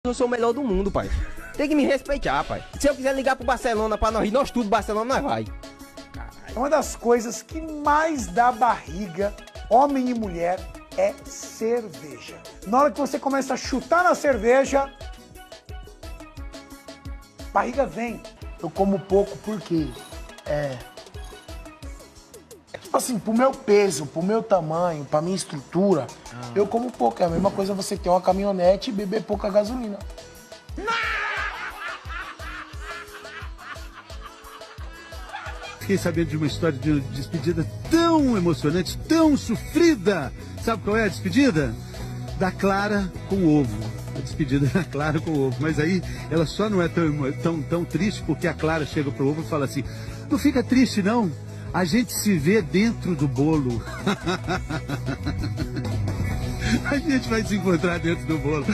Eu sou o melhor do mundo, pai. Tem que me respeitar, pai. Se eu quiser ligar pro Barcelona pra nós tudo, Barcelona, nós vai. Uma das coisas que mais dá barriga, homem e mulher, é cerveja. Na hora que você começa a chutar na cerveja, barriga vem. Eu como pouco porque tipo assim, pro meu peso, pro meu tamanho, pra minha estrutura, eu como pouco. É a mesma coisa você ter uma caminhonete e beber pouca gasolina. Fiquei sabendo de uma história de despedida tão emocionante, tão sofrida. Sabe qual é a despedida? Da Clara com ovo. A despedida da Clara com ovo. Mas aí ela só não é tão triste porque a Clara chega pro ovo e fala assim: não fica triste não, a gente se vê dentro do bolo. A gente vai se encontrar dentro do bolo.